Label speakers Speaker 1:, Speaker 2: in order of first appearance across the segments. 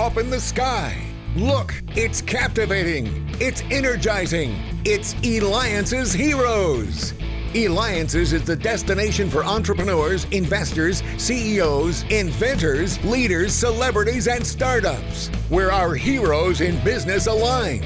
Speaker 1: up in the sky. Look, it's captivating. It's energizing. It's Eliances Heroes. Eliances is the destination for entrepreneurs, investors, CEOs, inventors, leaders, celebrities, and startups, where our heroes in business align.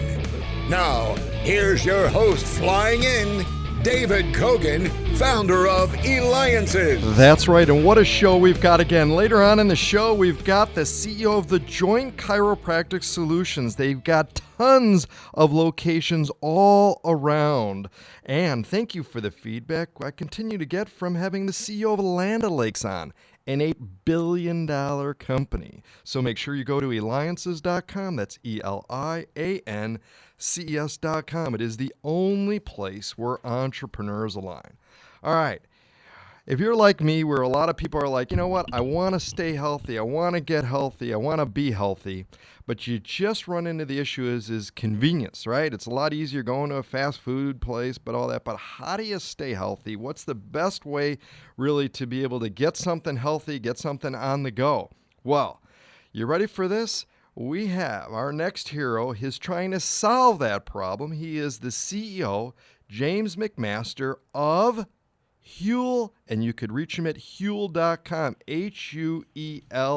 Speaker 1: Now, here's your host flying in, David Cogan, founder of Eliances.
Speaker 2: That's right, and what a show we've got again. Later on in the show, we've got the CEO of the Joint Chiropractic Solutions. They've got tons of locations all around. And thank you for the feedback I continue to get from having the CEO of Land O'Lakes on, an $8 billion company. So make sure you go to Eliances.com. That's ELIANCES.com. It is the only place where entrepreneurs align. All right. If you're like me, where a lot of people are like, you know what, I want to stay healthy, I want to get healthy, I want to be healthy, but you just run into the issue is convenience, right? It's a lot easier going to a fast food place, but all that. But how do you stay healthy? What's the best way really to be able to get something healthy, get something on the go? Well, you ready for this? We have our next hero. He's trying to solve that problem. He is the CEO, James McMaster of Huel, and you could reach him at Huel.com, Huel.com.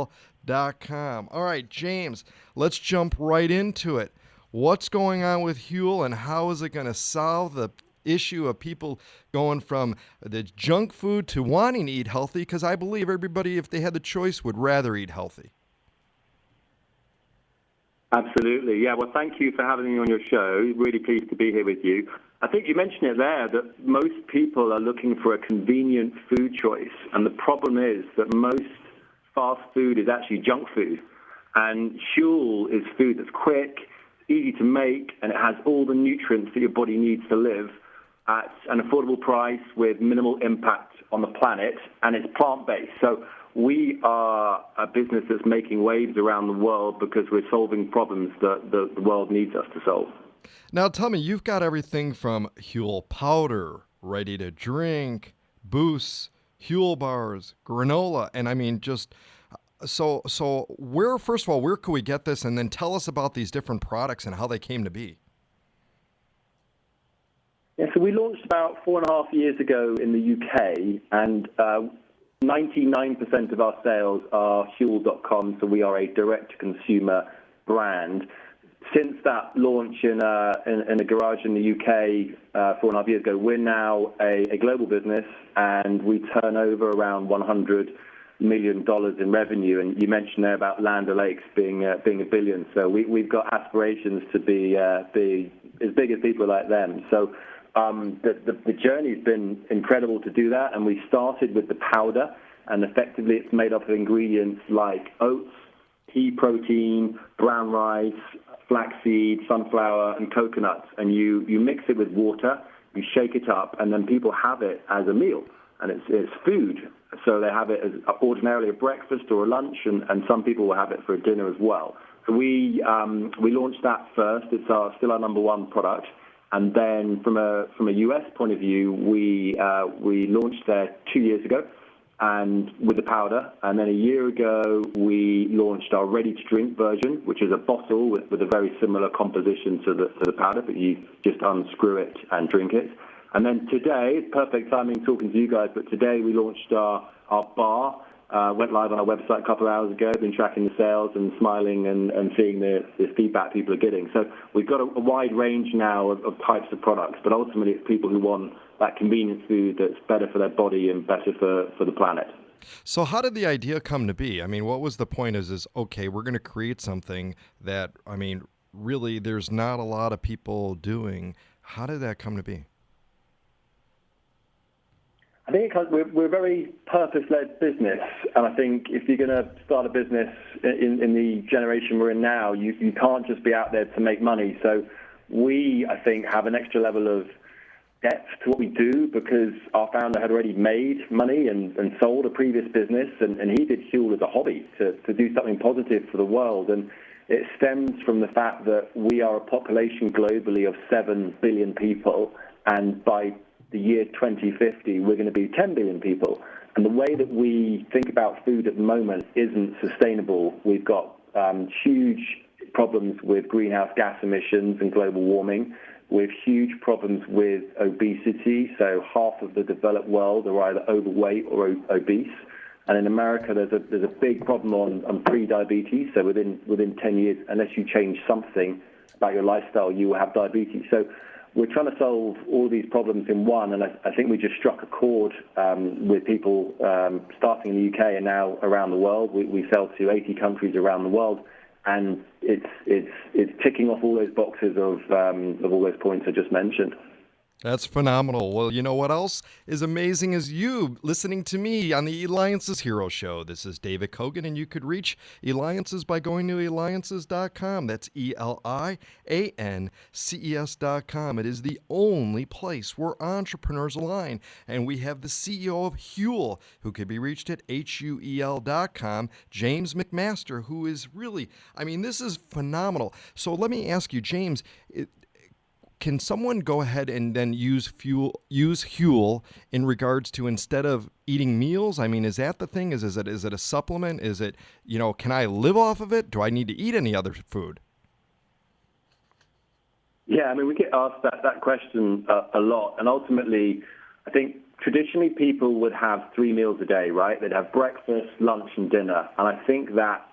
Speaker 2: All right, James, let's jump right into it. What's going on with Huel, and how is it going to solve the issue of people going from the junk food to wanting to eat healthy? Because I believe everybody, if they had the choice, would rather eat healthy.
Speaker 3: Absolutely. Yeah, well, thank you for having me on your show. Really pleased to be here with you. I think you mentioned it there, that most people are looking for a convenient food choice. And the problem is that most fast food is actually junk food. And Huel is food that's quick, easy to make, and it has all the nutrients that your body needs to live at an affordable price with minimal impact on the planet, and it's plant-based. So we are a business that's making waves around the world because we're solving problems that the world needs us to solve.
Speaker 2: Now tell me, you've got everything from Huel powder, ready to drink, boosts, Huel bars, granola, and I mean just so where, first of all, where could we get this? And then tell us about these different products and how they came to be.
Speaker 3: Yeah, so we launched about 4.5 years ago in the UK, and 99% of our sales are Huel.com, so we are a direct-to-consumer brand. Since that launch in a garage in the UK 4.5 years ago, we're now a global business, and we turn over around $100 million in revenue. And you mentioned there about Land O'Lakes being $1 billion. So we've got aspirations to be as big as people like them. So the journey's been incredible to do that, and we started with the powder, and effectively it's made up of ingredients like oats, pea protein, brown rice, flaxseed, sunflower, and coconuts, and you mix it with water, you shake it up, and then people have it as a meal, and it's food. So they have it as ordinarily a breakfast or a lunch, and some people will have it for a dinner as well. So we launched that first. It's still our number one product. And then from a US point of view, we launched there 2 years ago, and with the powder. And then a year ago, we launched our ready-to-drink version, which is a bottle with a very similar composition to the powder, but you just unscrew it and drink it. And then today, perfect timing talking to you guys, but today we launched our bar. Went live on our website a couple of hours ago, been tracking the sales and smiling and seeing the feedback people are getting. So we've got a wide range now of types of products, but ultimately it's people who want that convenient food that's better for their body and better for the planet.
Speaker 2: So how did the idea come to be? I mean, what was the point is okay, we're going to create something that, I mean, really there's not a lot of people doing. How did that come to be?
Speaker 3: I think we're a very purpose-led business, and I think if you're going to start a business in the generation we're in now, you can't just be out there to make money. So we, I think, have an extra level of depth to what we do because our founder had already made money and sold a previous business, and he did Huel as a hobby to do something positive for the world. And it stems from the fact that we are a population globally of 7 billion people, and by the year 2050, we're going to be 10 billion people. And the way that we think about food at the moment isn't sustainable. We've got huge problems with greenhouse gas emissions and global warming. We have huge problems with obesity. So half of the developed world are either overweight or obese. And in America, there's a big problem on pre-diabetes. So within 10 years, unless you change something about your lifestyle, you will have diabetes. So we're trying to solve all these problems in one, and I think we just struck a chord with people starting in the UK and now around the world. We sell to 80 countries around the world, and it's ticking off all those boxes of all those points I just mentioned.
Speaker 2: That's phenomenal. Well, you know what else is amazing is you listening to me on the Eliances Heroes show. This is David Cogan, and you could reach Eliances by going to eliances.com. That's ELIANCES.com. It is the only place where entrepreneurs align. And we have the CEO of Huel, who can be reached at HUEL.com, James McMaster, who is really, this is phenomenal. So let me ask you, James, can someone go ahead and then use Huel in regards to instead of eating meals? Is that the thing? Is it a supplement? Is it, can I live off of it? Do I need to eat any other food?
Speaker 3: Yeah, we get asked that question a lot. And ultimately, I think traditionally people would have 3 meals a day, right? They'd have breakfast, lunch, and dinner. And I think that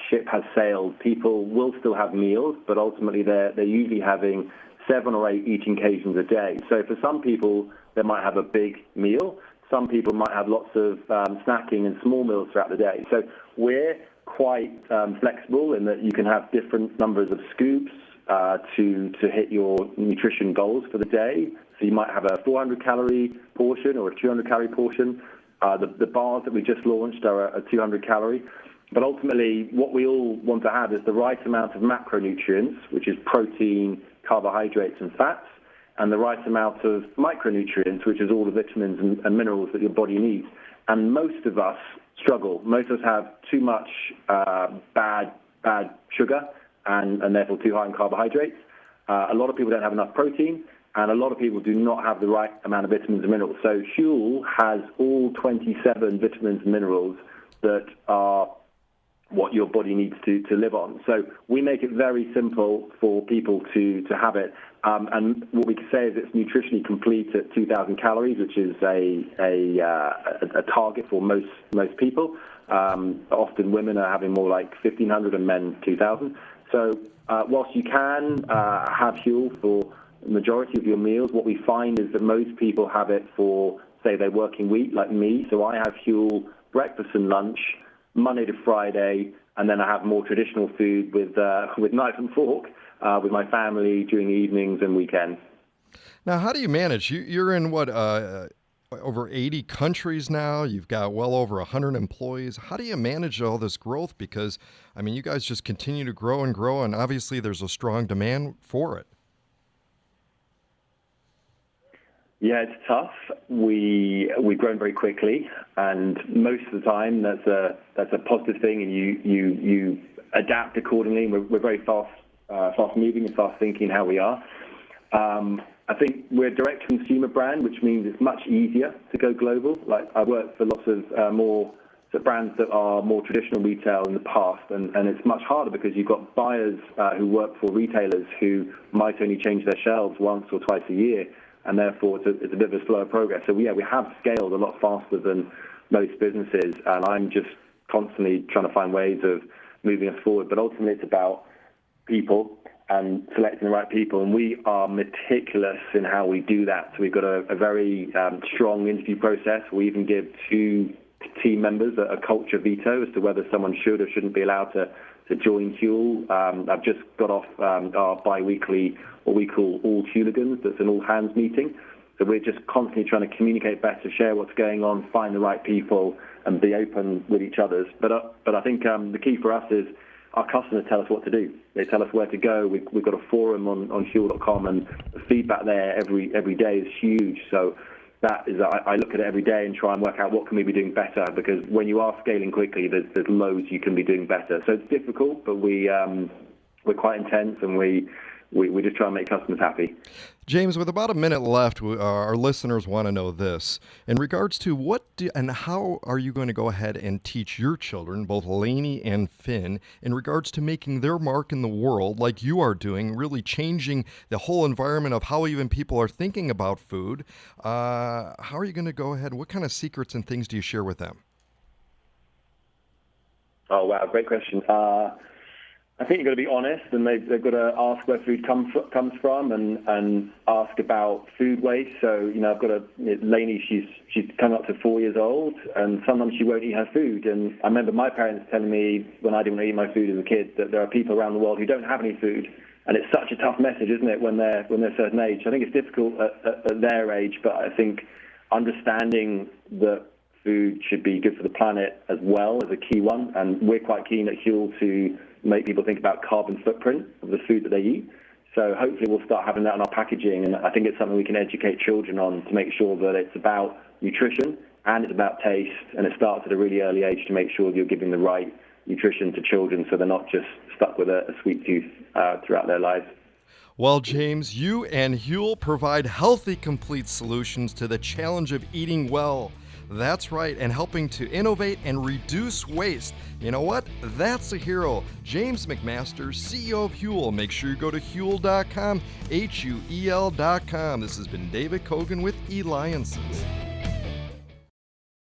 Speaker 3: ship has sailed. People will still have meals, but ultimately they're usually having 7 or 8 eating occasions a day. So for some people, they might have a big meal. Some people might have lots of snacking and small meals throughout the day. So we're quite flexible in that you can have different numbers of scoops to hit your nutrition goals for the day. So you might have a 400-calorie portion or a 200-calorie portion. The bars that we just launched are a 200-calorie. But ultimately, what we all want to have is the right amount of macronutrients, which is protein, carbohydrates, and fats, and the right amount of micronutrients, which is all the vitamins and minerals that your body needs. And most of us struggle. Most of us have too much bad sugar and therefore too high in carbohydrates. A lot of people don't have enough protein, and a lot of people do not have the right amount of vitamins and minerals. So Huel has all 27 vitamins and minerals that are what your body needs to live on. So we make it very simple for people to have it. And what we can say is it's nutritionally complete at 2,000 calories, which is a target for most people. Often women are having more like 1,500 and men 2,000. So whilst you can have Huel for the majority of your meals, what we find is that most people have it for, say, their working week, like me. So I have Huel breakfast and lunch, Monday to Friday, and then I have more traditional food with knife and fork with my family during the evenings and weekends.
Speaker 2: Now, how do you manage? You're in over 80 countries now. You've got well over 100 employees. How do you manage all this growth? Because, you guys just continue to grow, and obviously there's a strong demand for it.
Speaker 3: Yeah, it's tough. We've grown very quickly, and most of the time that's a positive thing, and you adapt accordingly. We're very fast moving and fast thinking how we are. I think we're a direct consumer brand, which means it's much easier to go global. Like I worked for lots of brands that are more traditional retail in the past, and it's much harder because you've got buyers who work for retailers who might only change their shelves once or twice a year. And therefore, it's a bit of a slower progress. So, we have scaled a lot faster than most businesses, and I'm just constantly trying to find ways of moving us forward. But ultimately, it's about people and selecting the right people, and we are meticulous in how we do that. So we've got a very strong interview process. We even give 2 team members a culture veto as to whether someone should or shouldn't be allowed to join Huel. I've just got off our bi-weekly, what we call All Hooligans. That's an all-hands meeting. So we're just constantly trying to communicate better, share what's going on, find the right people, and be open with each other. But I think the key for us is our customers tell us what to do. They tell us where to go. We've got a forum on Huel.com, and the feedback there every day is huge. So that is, I look at it every day and try and work out what can we be doing better, because when you are scaling quickly, there's loads you can be doing better. So it's difficult, but we're quite intense, and we we just try and make customers happy.
Speaker 2: James, with about a minute left, our listeners want to know this. In regards to and how are you going to go ahead and teach your children, both Lainey and Finn, in regards to making their mark in the world like you are doing, really changing the whole environment of how even people are thinking about food? How are you going to go ahead? What kind of secrets and things do you share with them?
Speaker 3: Oh, wow, great question. I think you've got to be honest, and they've got to ask where food comes from, and ask about food waste. So, I've got Lainey, she's coming up to 4 years old, and sometimes she won't eat her food. And I remember my parents telling me when I didn't want to eat my food as a kid that there are people around the world who don't have any food. And it's such a tough message, isn't it, when they're a certain age? I think it's difficult at their age, but I think understanding that food should be good for the planet as well is a key one. And we're quite keen at Huel to make people think about carbon footprint of the food that they eat. So hopefully we'll start having that in our packaging, and I think it's something we can educate children on to make sure that it's about nutrition and it's about taste, and it starts at a really early age to make sure you're giving the right nutrition to children so they're not just stuck with a sweet tooth throughout their lives.
Speaker 2: Well, James, you and Huel provide healthy, complete solutions to the challenge of eating well. That's right, and helping to innovate and reduce waste. You know what? That's a hero. James McMaster, CEO of Huel. Make sure you go to Huel.com, Huel.com. This has been David Cogan with Eliances.